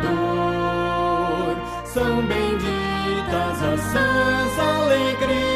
Salvador. São benditas as sãs alegrias,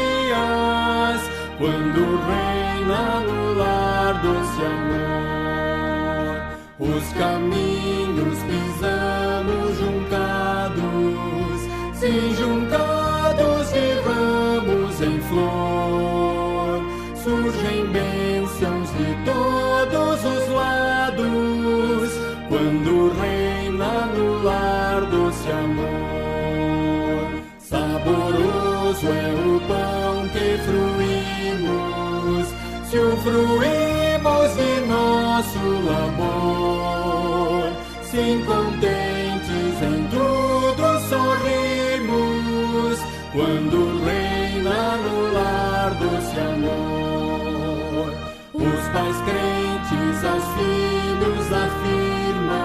quando reina no lar doce amor. Os caminhos pisamos juncados, sim, juncados de ramos em flor. Surgem bênçãos de todos os lados, quando reina no lar doce amor. Saboroso é o pão que fruímos, se o fruímos de nosso labor. Sim, contentes em tudo sorrimos, quando reina no lar doce amor. Os pais crentes aos filhos afirmam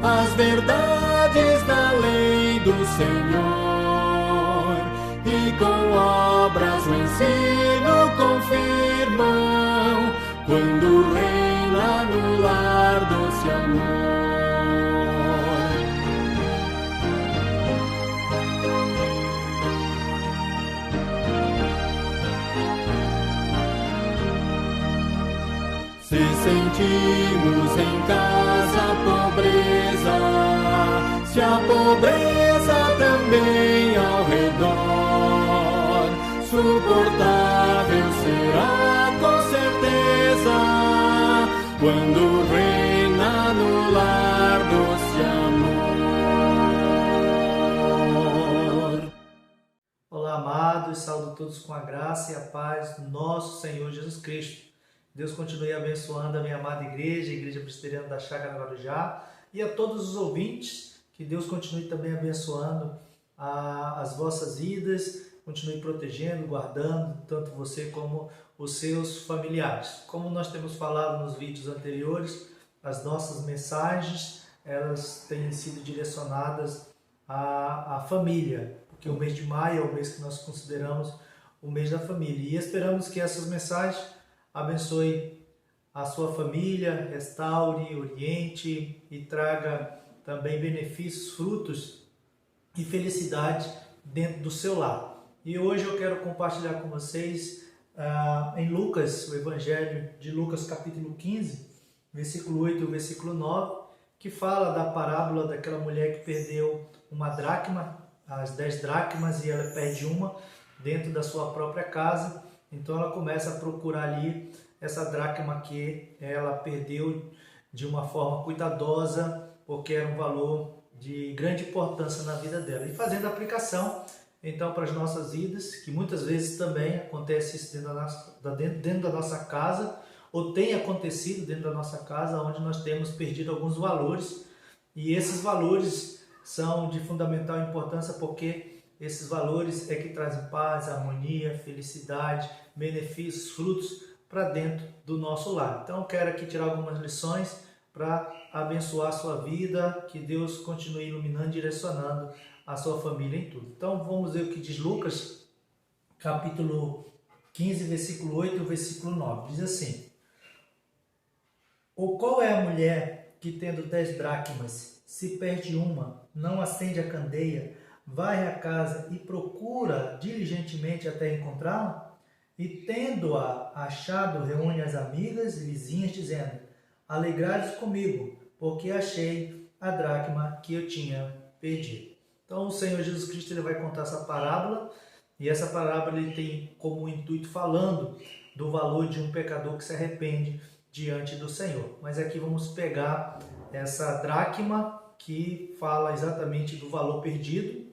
as verdades da lei do Senhor, e com obras o ensino confirmam, quando reina no lar doce amor. Se sentimos em casa a pobreza, se a pobreza também ao redor, suportável será com certeza, quando reina no lar doce amor. Olá, amados, saúdo todos com a graça e a paz do nosso Senhor Jesus Cristo. Deus continue abençoando a minha amada igreja, a Igreja Presbiteriana da Chácara Guarujá, e a todos os ouvintes, que Deus continue também abençoando as vossas vidas, continue protegendo, guardando, tanto você como os seus familiares. Como nós temos falado nos vídeos anteriores, as nossas mensagens, elas têm sido direcionadas à família, porque o mês de maio é o mês que nós consideramos o mês da família, e esperamos que essas mensagens abençoe a sua família, restaure, oriente e traga também benefícios, frutos e felicidade dentro do seu lar. E hoje eu quero compartilhar com vocês em Lucas, o Evangelho de Lucas capítulo 15, versículo 8 e versículo 9, que fala da parábola daquela mulher que perdeu uma dracma, as 10 dracmas, e ela perde uma dentro da sua própria casa. Então ela começa a procurar ali essa dracma que ela perdeu de uma forma cuidadosa, porque era um valor de grande importância na vida dela. E fazendo a aplicação, então, para as nossas vidas, que muitas vezes também acontece isso dentro da nossa casa, ou tem acontecido dentro da nossa casa, onde nós temos perdido alguns valores, e esses valores são de fundamental importância, porque esses valores é que trazem paz, harmonia, felicidade, benefícios, frutos para dentro do nosso lar. Então eu quero aqui tirar algumas lições para abençoar a sua vida, que Deus continue iluminando e direcionando a sua família em tudo. Então vamos ver o que diz Lucas, capítulo 15, versículo 8 e o versículo 9. Diz assim: Ou qual é a mulher que, tendo 10 dracmas, se perde uma, não acende a candeia, varre a casa e procura diligentemente até encontrá-la? E tendo-a achado, reúne as amigas e vizinhas, dizendo: Alegrai-vos comigo, porque achei a dracma que eu tinha perdido. Então o Senhor Jesus Cristo ele vai contar essa parábola, e essa parábola ele tem como intuito falando do valor de um pecador que se arrepende diante do Senhor. Mas aqui vamos pegar essa dracma que fala exatamente do valor perdido,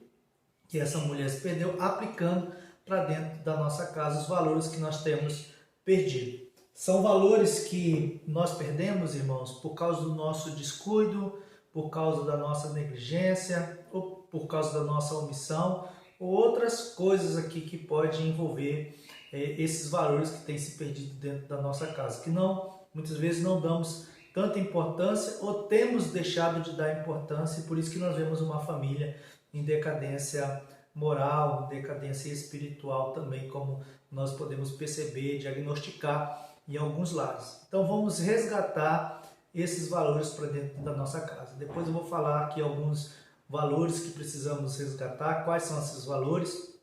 que essa mulher se perdeu, aplicando para dentro da nossa casa os valores que nós temos perdido. São valores que nós perdemos, irmãos, por causa do nosso descuido, por causa da nossa negligência, ou por causa da nossa omissão, ou outras coisas aqui que podem envolver esses valores que têm se perdido dentro da nossa casa, que muitas vezes não damos tanta importância ou temos deixado de dar importância, e por isso que nós vemos uma família em decadência moral, decadência espiritual também, como nós podemos perceber, diagnosticar em alguns lares. Então vamos resgatar esses valores para dentro da nossa casa. Depois eu vou falar aqui alguns valores que precisamos resgatar. Quais são esses valores?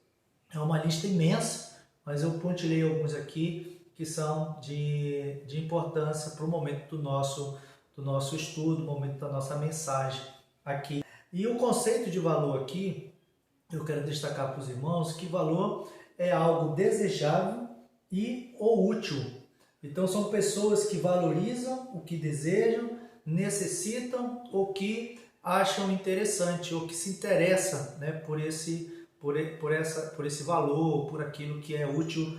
É uma lista imensa, mas eu pontilhei alguns aqui que são de importância para o momento do nosso estudo, momento da nossa mensagem aqui. E o conceito de valor aqui, eu quero destacar para os irmãos que valor é algo desejável e ou útil. Então são pessoas que valorizam o que desejam, necessitam ou que acham interessante ou que se interessam, né, por esse valor, por aquilo que é útil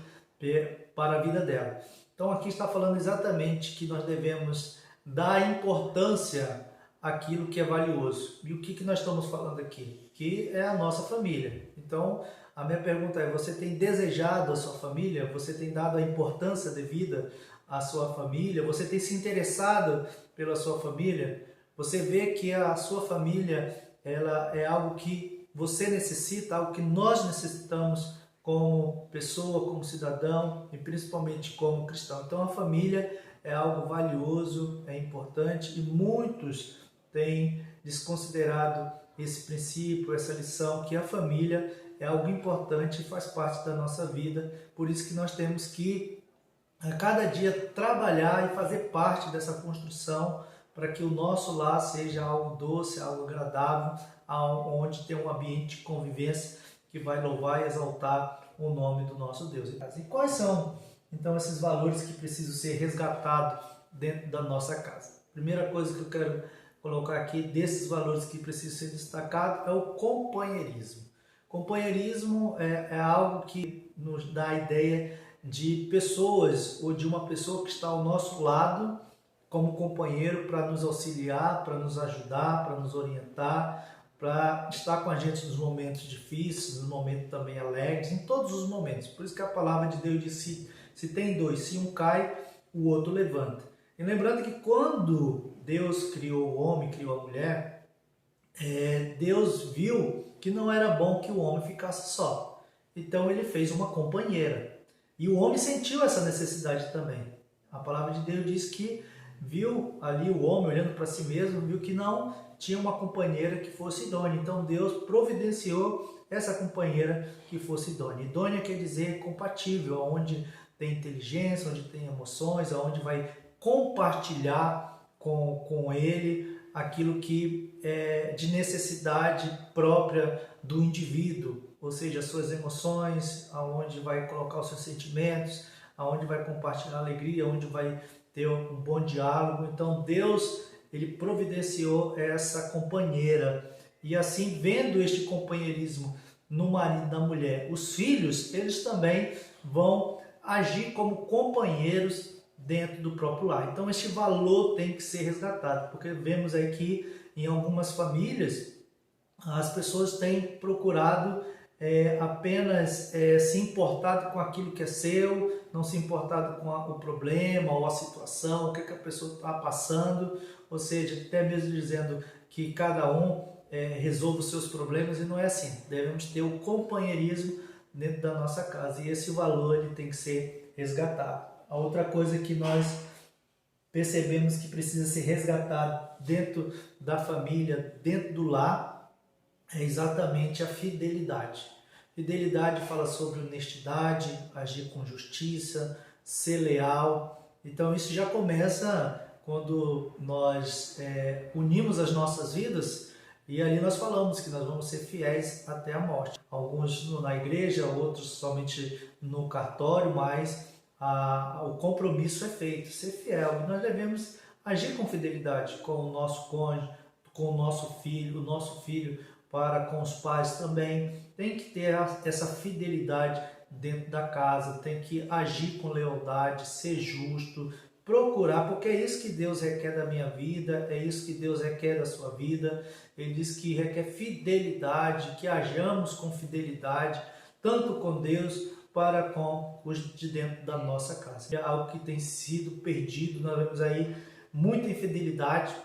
para a vida dela. Então aqui está falando exatamente que nós devemos dar importância àquilo que é valioso. E o que nós estamos falando aqui? Que é a nossa família. Então a minha pergunta é: você tem desejado a sua família? Você tem dado a importância devida à sua família? Você tem se interessado pela sua família? Você vê que a sua família ela é algo que você necessita, algo que nós necessitamos como pessoa, como cidadão e principalmente como cristão. Então a família é algo valioso, é importante, e muitos têm desconsiderado esse princípio, essa lição, que a família é algo importante e faz parte da nossa vida. Por isso que nós temos que a cada dia trabalhar e fazer parte dessa construção para que o nosso lar seja algo doce, algo agradável, onde tem um ambiente de convivência que vai louvar e exaltar o nome do nosso Deus. E quais são, então, esses valores que precisam ser resgatados dentro da nossa casa? Primeira coisa que eu quero colocar aqui desses valores que precisam ser destacados é o companheirismo. Companheirismo é algo que nos dá a ideia de pessoas ou de uma pessoa que está ao nosso lado como companheiro para nos auxiliar, para nos ajudar, para nos orientar, para estar com a gente nos momentos difíceis, nos momentos também alegres, em todos os momentos. Por isso que a palavra de Deus diz: se tem dois, se um cai, o outro levanta. E lembrando que quando Deus criou o homem, criou a mulher, Deus viu que não era bom que o homem ficasse só. Então ele fez uma companheira. E o homem sentiu essa necessidade também. A palavra de Deus diz que viu ali o homem olhando para si mesmo, viu que não tinha uma companheira que fosse idônea. Então Deus providenciou essa companheira que fosse idônea. Idônea quer dizer compatível, onde tem inteligência, onde tem emoções, onde vai compartilhar com ele aquilo que é de necessidade própria do indivíduo, ou seja, as suas emoções, aonde vai colocar os seus sentimentos, aonde vai compartilhar alegria, onde vai ter um bom diálogo. Então Deus, ele providenciou essa companheira, e assim, vendo este companheirismo no marido e na mulher, os filhos, eles também vão agir como companheiros dentro do próprio lar. Então este valor tem que ser resgatado, porque vemos aqui em algumas famílias as pessoas têm procurado apenas se importado com aquilo que é seu, não se importado com o problema ou a situação, o que a pessoa está passando, ou seja, até mesmo dizendo que cada um resolve os seus problemas, e não é assim. Devemos ter o companheirismo dentro da nossa casa, e esse valor ele tem que ser resgatado. A outra coisa que nós percebemos que precisa ser resgatado dentro da família, dentro do lar, é exatamente a fidelidade. Fidelidade fala sobre honestidade, agir com justiça, ser leal. Então isso já começa quando nós unimos as nossas vidas, e ali nós falamos que nós vamos ser fiéis até a morte. Alguns na igreja, outros somente no cartório, mas o compromisso é feito, ser fiel. E nós devemos agir com fidelidade com o nosso cônjuge, com o nosso filho para com os pais também. Tem que ter essa fidelidade dentro da casa, tem que agir com lealdade, ser justo, procurar, porque é isso que Deus requer da minha vida, é isso que Deus requer da sua vida. Ele diz que requer fidelidade, que hajamos com fidelidade, tanto com Deus para com os de dentro da nossa casa. É algo que tem sido perdido. Nós vemos aí muita infidelidade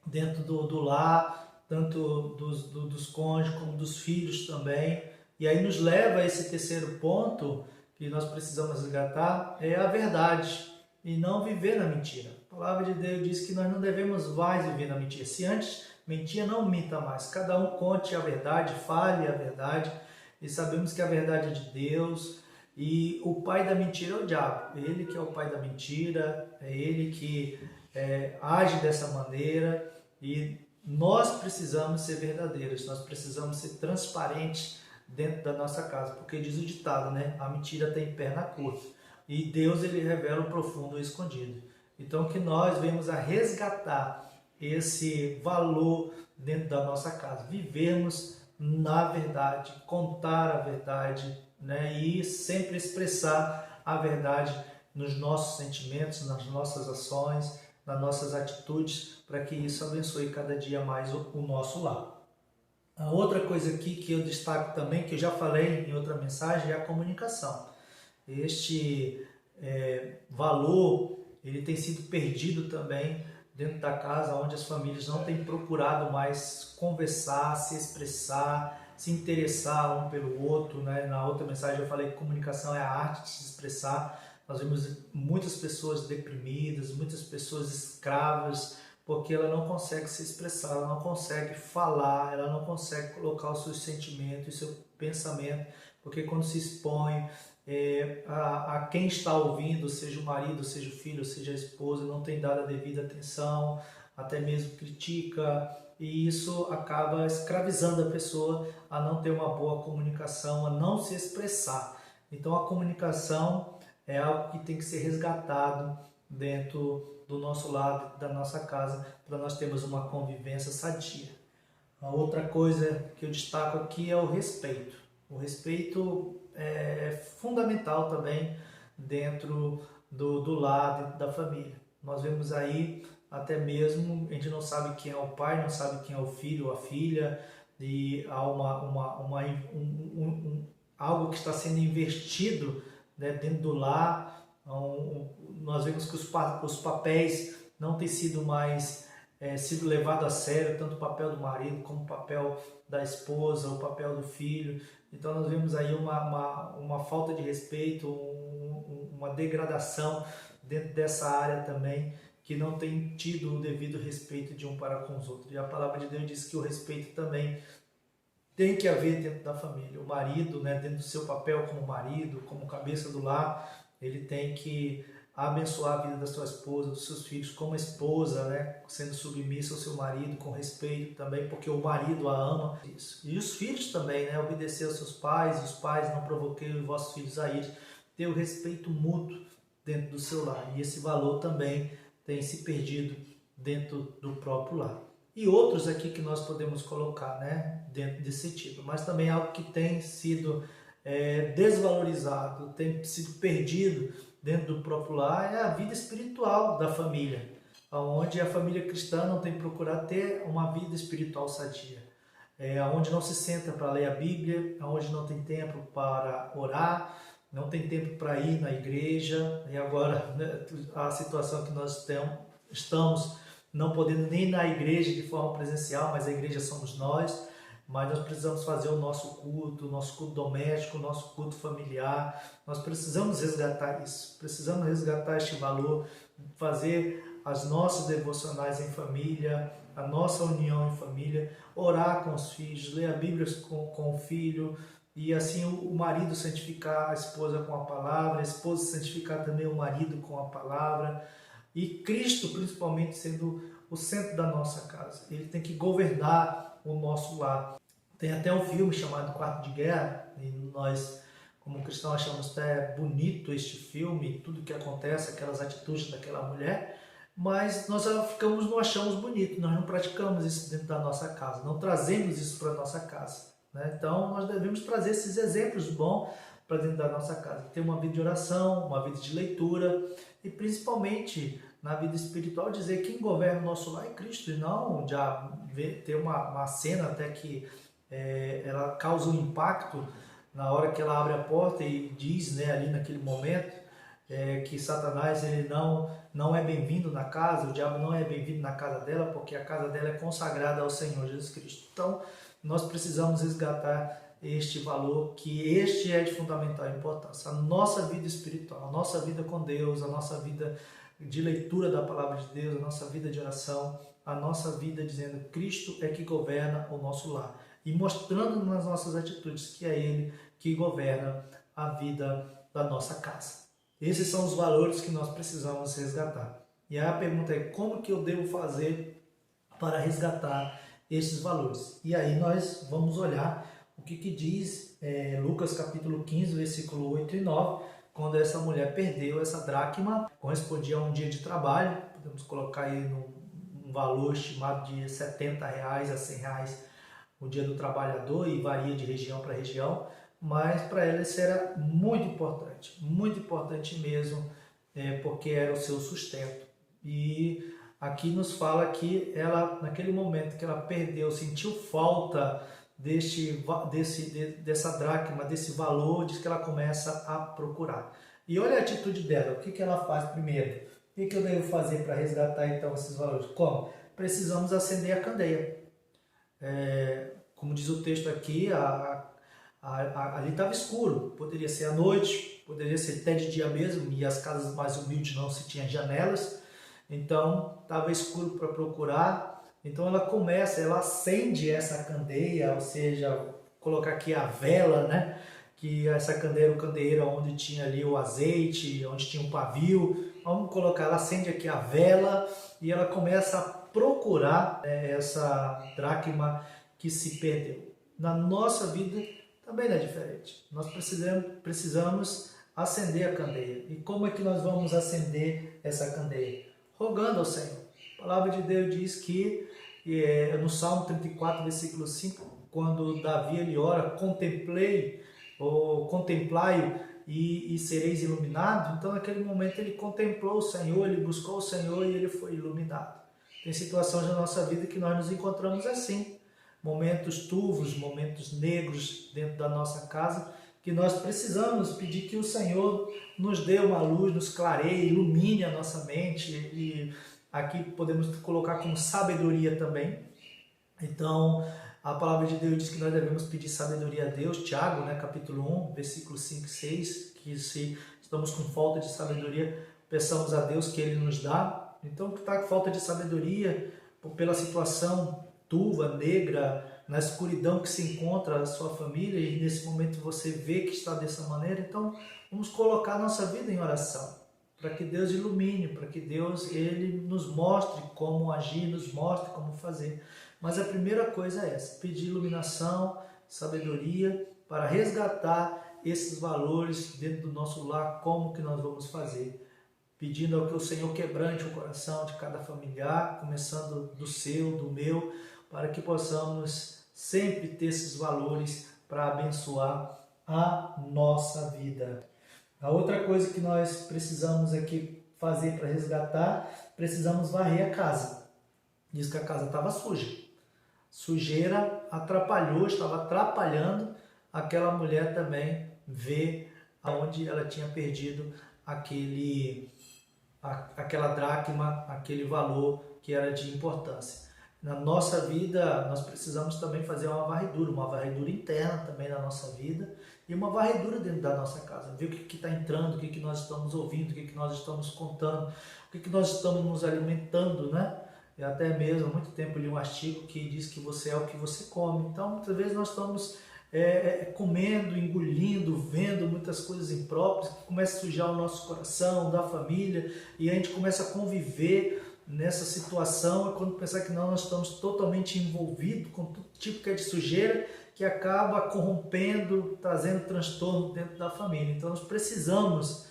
dentro do lar, tanto dos cônjuges como dos filhos também. E aí nos leva a esse terceiro ponto que nós precisamos resgatar, é a verdade, e não viver na mentira. A palavra de Deus diz que nós não devemos mais viver na mentira. Se antes mentia, não minta mais. Cada um conte a verdade, fale a verdade. E sabemos que a verdade é de Deus. E o pai da mentira é o diabo. Ele que é o pai da mentira, é ele que age dessa maneira. E nós precisamos ser verdadeiros, nós precisamos ser transparentes dentro da nossa casa. Porque diz o ditado, né? A mentira tem perna curta. E Deus, ele revela o profundo e o escondido. Então que nós venhamos a resgatar esse valor dentro da nossa casa. Vivermos na verdade, contar a verdade, né? E sempre expressar a verdade nos nossos sentimentos, nas nossas ações, nas nossas atitudes, para que isso abençoe cada dia mais o nosso lar. A outra coisa aqui que eu destaco também, que eu já falei em outra mensagem, é a comunicação. Este valor, ele tem sido perdido também dentro da casa, onde as famílias não têm procurado mais conversar, se expressar, se interessar um pelo outro, né? Na outra mensagem eu falei que comunicação é a arte de se expressar. Nós vemos muitas pessoas deprimidas, muitas pessoas escravas, porque ela não consegue se expressar, ela não consegue falar, ela não consegue colocar os seus sentimentos, o seu pensamento, porque quando se expõe a quem está ouvindo, seja o marido, seja o filho, seja a esposa, não tem dado a devida atenção, até mesmo critica, e isso acaba escravizando a pessoa a não ter uma boa comunicação, a não se expressar. Então a comunicação é algo que tem que ser resgatado dentro do nosso lar, da nossa casa, para nós termos uma convivência sadia. A outra coisa que eu destaco aqui é o respeito. O respeito é fundamental também dentro do lar, dentro da família. Nós vemos aí até mesmo, a gente não sabe quem é o pai, não sabe quem é o filho ou a filha, e há algo que está sendo investido, né, dentro do lar. Nós vemos que os papéis não têm sido mais sido levado a sério, tanto o papel do marido como o papel da esposa, o papel do filho. Então nós vemos aí uma falta de respeito, uma degradação dentro dessa área também, que não tem tido o devido respeito de um para com os outros. E a palavra de Deus diz que o respeito também tem que haver dentro da família. O marido, né, dentro do seu papel como marido, como cabeça do lar, ele tem que abençoar a vida da sua esposa, dos seus filhos, como esposa, né, sendo submissa ao seu marido, com respeito também, porque o marido a ama. Isso. E os filhos também, né, obedecer aos seus pais, os pais não provoquem os vossos filhos a ir, ter o respeito mútuo dentro do seu lar. E esse valor também tem se perdido dentro do próprio lar. E outros aqui que nós podemos colocar, né, dentro desse tipo, mas também algo que tem sido desvalorizado, tem sido perdido dentro do próprio lar, é a vida espiritual da família, onde a família cristã não tem procurado ter uma vida espiritual sadia, onde não se senta para ler a Bíblia, onde não tem tempo para orar, não tem tempo para ir na igreja. E agora, né, a situação que nós estamos não podendo nem ir na igreja de forma presencial, mas a igreja somos nós. Mas nós precisamos fazer o nosso culto doméstico, o nosso culto familiar. Nós precisamos resgatar isso, precisamos resgatar este valor, fazer as nossas devocionais em família, a nossa união em família, orar com os filhos, ler a Bíblia com o filho, e assim o marido santificar a esposa com a palavra, a esposa santificar também o marido com a palavra, e Cristo principalmente sendo o centro da nossa casa. Ele tem que governar o nosso lar. Tem até um filme chamado Quarto de Guerra, e nós, como cristãos, achamos até bonito este filme, tudo que acontece, aquelas atitudes daquela mulher, mas nós não achamos bonito, nós não praticamos isso dentro da nossa casa, não trazemos isso para a nossa casa, né? Então nós devemos trazer esses exemplos bons para dentro da nossa casa, ter uma vida de oração, uma vida de leitura, e principalmente na vida espiritual dizer que quem governa o nosso lar é Cristo, e não já ter uma cena até que ela causa um impacto na hora que ela abre a porta e diz, né, ali naquele momento, que Satanás ele não é bem-vindo na casa, o diabo não é bem-vindo na casa dela, porque a casa dela é consagrada ao Senhor Jesus Cristo. Então nós precisamos resgatar este valor, que este é de fundamental importância. A nossa vida espiritual, a nossa vida com Deus, a nossa vida de leitura da palavra de Deus, a nossa vida de oração, a nossa vida dizendo Cristo é que governa o nosso lar. E mostrando nas nossas atitudes que é Ele que governa a vida da nossa casa. Esses são os valores que nós precisamos resgatar. E aí a pergunta é, como que eu devo fazer para resgatar esses valores? E aí nós vamos olhar o que diz Lucas capítulo 15, versículo 8 e 9, quando essa mulher perdeu essa dracma, correspondia a um dia de trabalho, podemos colocar aí um valor estimado de R$70 a R$100 o dia do trabalhador, e varia de região para região, mas para ela isso era muito importante mesmo, porque era o seu sustento. E aqui nos fala que ela, naquele momento que ela perdeu, sentiu falta dessa dracma, desse valor, diz que ela começa a procurar. E olha a atitude dela, o que ela faz primeiro? O que eu devo fazer para resgatar então esses valores? Como? Precisamos acender a candeia. Como diz o texto aqui, ali estava escuro, poderia ser à noite, poderia ser até de dia mesmo, e as casas mais humildes não se tinham janelas, então estava escuro para procurar. Então ela acende essa candeia, ou seja, colocar aqui a vela, né? Que essa candeia era o candeeiro onde tinha ali o azeite, onde tinha um pavio. Vamos colocar, ela acende aqui a vela e ela começa a procurar essa dracma que se perdeu. Na nossa vida também não é diferente. Nós precisamos acender a candeia. E como é que nós vamos acender essa candeia? Rogando ao Senhor. A palavra de Deus diz que no Salmo 34, versículo 5, quando Davi ele ora, contemplai-o e sereis iluminados. Então naquele momento ele contemplou o Senhor, ele buscou o Senhor e ele foi iluminado. Tem situações na nossa vida que nós nos encontramos assim, momentos turvos, momentos negros dentro da nossa casa, que nós precisamos pedir que o Senhor nos dê uma luz, nos clareie, ilumine a nossa mente, e aqui podemos colocar como sabedoria também. Então, a palavra de Deus diz que nós devemos pedir sabedoria a Deus. Tiago, capítulo 1, versículos 5 e 6, que se estamos com falta de sabedoria, peçamos a Deus que Ele nos dá. Então, que está com falta de sabedoria, pela situação turva, negra, na escuridão que se encontra a sua família, e nesse momento você vê que está dessa maneira, então vamos colocar a nossa vida em oração, para que Deus ilumine, para que Deus ele nos mostre como agir, nos mostre como fazer. Mas a primeira coisa é essa, pedir iluminação, sabedoria, para resgatar esses valores dentro do nosso lar. Como que nós vamos fazer? Pedindo ao que o Senhor quebrante o coração de cada familiar, começando do seu, do meu, para que possamos sempre ter esses valores para abençoar a nossa vida. A outra coisa que nós precisamos aqui fazer para resgatar, precisamos varrer a casa. Diz que a casa estava suja. Sujeira estava atrapalhando aquela mulher também ver aonde ela tinha perdido aquela dracma, aquele valor que era de importância. Na nossa vida, nós precisamos também fazer uma varredura interna também na nossa vida, e uma varredura dentro da nossa casa, ver o que está entrando, o que nós estamos ouvindo, o que nós estamos contando, o que nós estamos nos alimentando, né? E até mesmo, há muito tempo eu li um artigo que diz que você é o que você come. Então, muitas vezes nós estamos comendo, engolindo, vendo muitas coisas impróprias, que começa a sujar o nosso coração, da família, e a gente começa a conviver nessa situação, e quando pensar que nós estamos totalmente envolvidos com todo tipo que é de sujeira, que acaba corrompendo, trazendo transtorno dentro da família. Então nós precisamos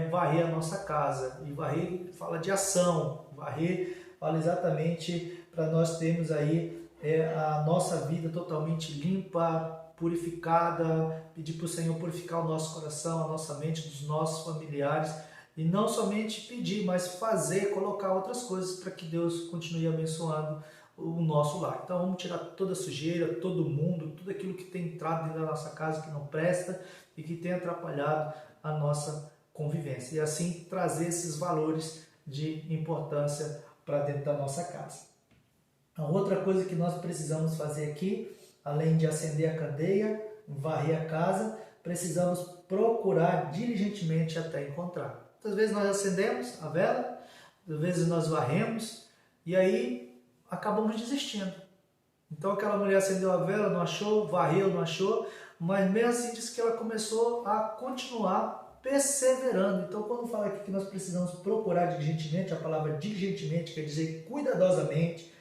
varrer a nossa casa, e varrer fala de ação, varrer fala exatamente para nós termos aí a nossa vida totalmente limpa, purificada, pedir para o Senhor purificar o nosso coração, a nossa mente, dos nossos familiares, e não somente pedir, mas fazer, colocar outras coisas para que Deus continue abençoando o nosso lar. Então vamos tirar toda a sujeira, todo mundo, tudo aquilo que tem entrado dentro da nossa casa que não presta e que tem atrapalhado a nossa convivência, e assim trazer esses valores de importância para dentro da nossa casa. A outra coisa que nós precisamos fazer aqui, além de acender a candeia, varrer a casa, precisamos procurar diligentemente até encontrar. Muitas vezes nós acendemos a vela, às vezes nós varremos e aí acabamos desistindo. Então aquela mulher acendeu a vela, não achou, varreu, não achou, mas mesmo assim diz que ela começou a continuar perseverando. Então quando fala aqui que nós precisamos procurar diligentemente, a palavra diligentemente quer dizer cuidadosamente,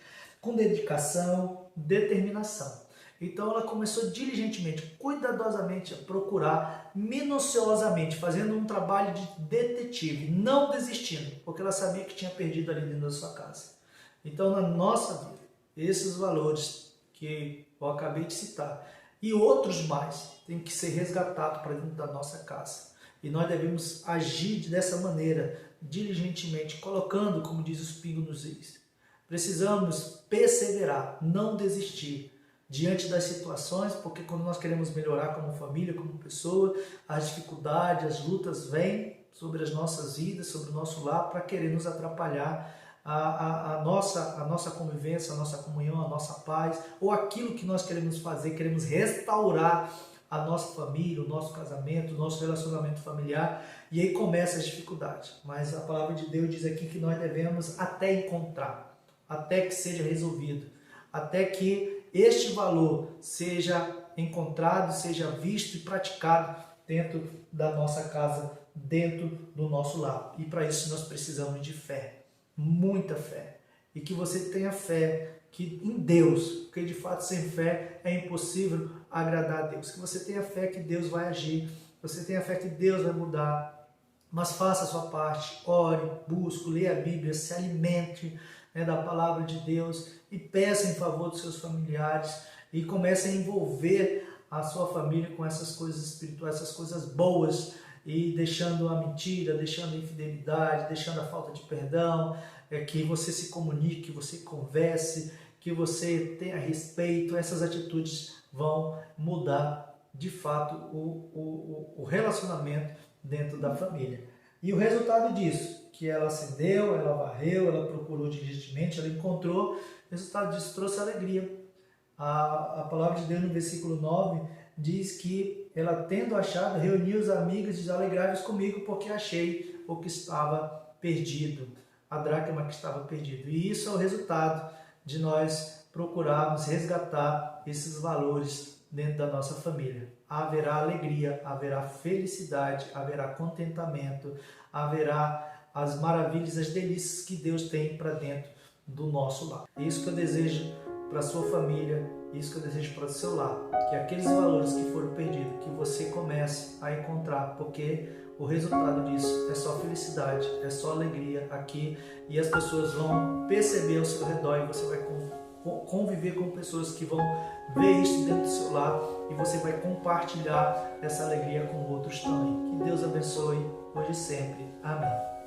com dedicação, determinação. Então ela começou diligentemente, cuidadosamente a procurar, minuciosamente, fazendo um trabalho de detetive, não desistindo, porque ela sabia que tinha perdido ali dentro da sua casa. Então na nossa vida, esses valores que eu acabei de citar e outros mais têm que ser resgatados para dentro da nossa casa. E nós devemos agir dessa maneira, diligentemente, colocando, como diz os pingos nos is. Precisamos perseverar, não desistir diante das situações, porque quando nós queremos melhorar como família, como pessoa, as dificuldades, as lutas vêm sobre as nossas vidas, sobre o nosso lar, para querer nos atrapalhar a nossa convivência, a nossa comunhão, a nossa paz, ou aquilo que nós queremos fazer, queremos restaurar a nossa família, o nosso casamento, o nosso relacionamento familiar, e aí começa as dificuldades. Mas a palavra de Deus diz aqui que nós devemos até encontrar, até que seja resolvido, até que este valor seja encontrado, seja visto e praticado dentro da nossa casa, dentro do nosso lar. E para isso nós precisamos de fé, muita fé. E que você tenha fé que em Deus, porque de fato sem fé é impossível agradar a Deus. Que você tenha fé que Deus vai agir, você tenha fé que Deus vai mudar, mas faça a sua parte, ore, busque, leia a Bíblia, se alimente da palavra de Deus e peça em favor dos seus familiares e comece a envolver a sua família com essas coisas espirituais, essas coisas boas, e deixando a mentira, deixando a infidelidade, deixando a falta de perdão, que você se comunique, que você converse, que você tenha respeito. Essas atitudes vão mudar de fato o relacionamento dentro da família. E o resultado disso, que ela acendeu, ela varreu, ela procurou diligentemente, ela encontrou, o resultado disso trouxe alegria. A palavra de Deus no versículo 9 diz que ela, tendo achado, reuniu os amigos e diz: alegrai-vos comigo, porque achei o que estava perdido, a dracma que estava perdido. E isso é o resultado de nós procurarmos resgatar esses valores dentro da nossa família. Haverá alegria, haverá felicidade, haverá contentamento, haverá as maravilhas, as delícias que Deus tem para dentro do nosso lar. É isso que eu desejo para a sua família, isso que eu desejo para o seu lar, que aqueles valores que foram perdidos, que você comece a encontrar, porque o resultado disso é só felicidade, é só alegria aqui, e as pessoas vão perceber ao seu redor, e você vai conviver com pessoas que vão ver isso dentro do seu lar, e você vai compartilhar essa alegria com outros também. Que Deus abençoe hoje e sempre. Amém.